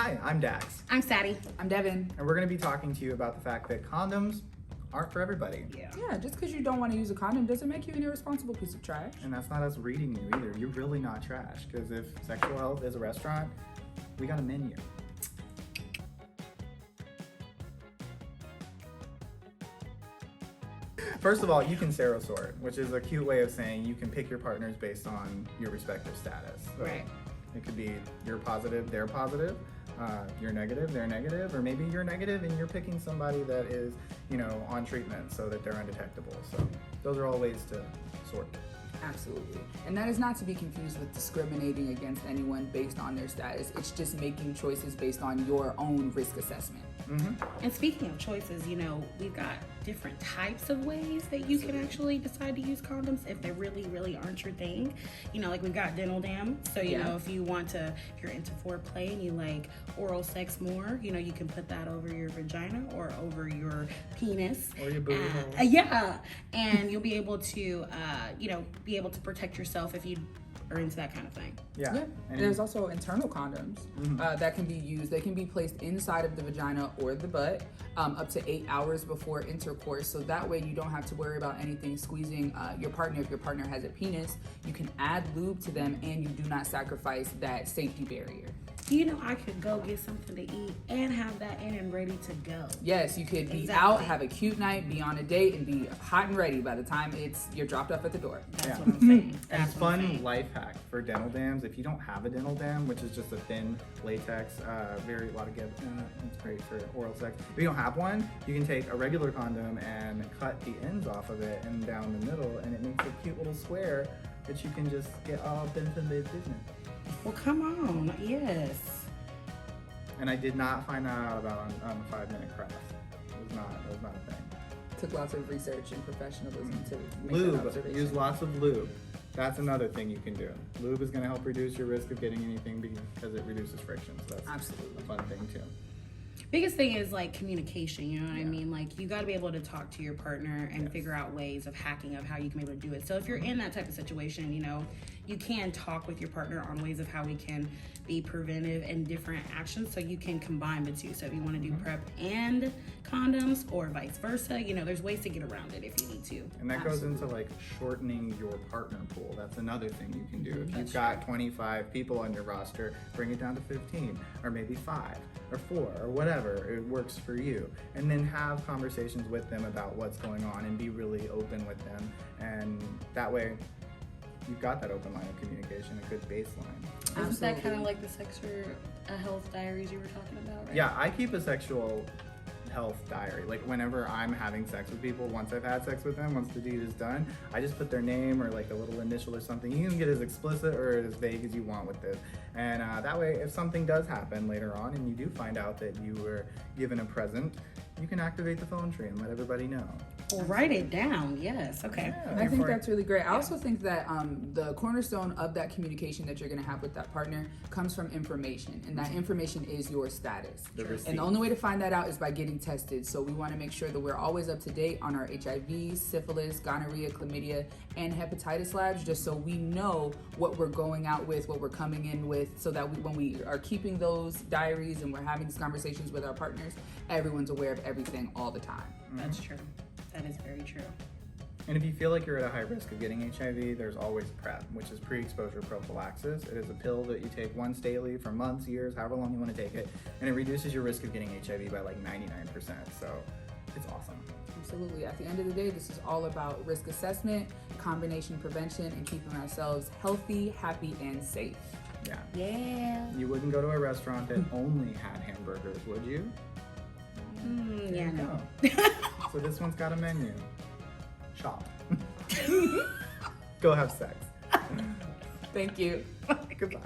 Hi, I'm Dax. I'm Sadie. I'm Devin. And we're going to be talking to you about the fact that condoms aren't for everybody. Yeah, just because you don't want to use a condom doesn't make you an irresponsible piece of trash. And that's not us reading you either. You're really not trash. Because if sexual health is a restaurant, we got a menu. First of all, you can serosort, which is a cute way of saying you can pick your partners based on your respective status. So Right. It could be you're positive, they're positive, you're negative, they're negative, or maybe you're negative and you're picking somebody that is, on treatment so that they're undetectable. So those are all ways to sort. Absolutely. And that is not to be confused with discriminating against anyone based on their status. It's just making choices based on your own risk assessment. Mm-hmm. And speaking of choices, we've got different types of ways that you can actually decide to use condoms if they really, really aren't your thing. Like we've got dental dam. So, if you're into foreplay and you like oral sex more, you can put that over your vagina or over your penis. Or your booty hole. Yeah. And you'll be able to, be able to protect yourself if you are into that kind of thing. Yeah. And there's also internal condoms that can be used. They can be placed inside of the vagina or the butt up to 8 hours before intercourse. So that way you don't have to worry about anything squeezing your partner. If your partner has a penis, you can add lube to them and you do not sacrifice that safety barrier. I could go get something to eat and have that in and ready to go. Yes, you could be out, have a cute night, be on a date, and be hot and ready by the time you're dropped off at the door. That's what I'm saying. And fun life hack for dental dams. If you don't have a dental dam, which is just a thin latex, it's great for oral sex. If you don't have one, you can take a regular condom and cut the ends off of it and down the middle, and it makes a cute little square that you can just get all Benson business. Well, come on, yes. And I did not find that out about on 5 Minute Craft. It was not a thing. Took lots of research and professionalism to make that Lube, observation. use lots of lube. That's another thing you can do. Lube is going to help reduce your risk of getting anything because it reduces friction. So that's Absolutely a fun thing too. Biggest thing is like communication, you know what I mean? Like you got to be able to talk to your partner and figure out ways of hacking of how you can be able to do it. So if you're in that type of situation, you can talk with your partner on ways of how we can be preventive and different actions so you can combine the two. So if you want to do PrEP and condoms or vice versa, there's ways to get around it if you need to. And that goes into like shortening your partner pool. That's another thing you can do. If you've got 25 people on your roster, bring it down to 15 or maybe 5 or 4 or whatever it works for you. And then have conversations with them about what's going on and be really open with them. And that way you've got that open line of communication, a good baseline. Isn't that kind of like the sexual health diaries you were talking about, right? Yeah, I keep a sexual health diary. Like whenever I'm having sex with people, once I've had sex with them, once the deed is done, I just put their name or like a little initial or something. You can get as explicit or as vague as you want with this. And that way, if something does happen later on and you do find out that you were given a present, you can activate the phone tree and let everybody know. Well, write it down. Yes. Okay. Yeah, I think that's really great. I also think that the cornerstone of that communication that you're going to have with that partner comes from information, and that information is your status. And the only way to find that out is by getting tested. So we want to make sure that we're always up to date on our HIV, syphilis, gonorrhea, chlamydia, and hepatitis labs, just so we know what we're going out with, what we're coming in with, so that when we are keeping those diaries and we're having these conversations with our partners, everyone's aware of everything all the time. That's true. That is very true. And if you feel like you're at a high risk of getting HIV, there's always PrEP, which is pre-exposure prophylaxis. It is a pill that you take once daily for months, years, however long you want to take it, and it reduces your risk of getting HIV by like 99%. So it's awesome. Absolutely. At the end of the day, this is all about risk assessment, combination prevention, and keeping ourselves healthy, happy, and safe. Yeah. Yeah. You wouldn't go to a restaurant that only had hamburgers, would you? Yeah, no. So this one's got a menu. Shop. Go have sex. Thank you. Goodbye.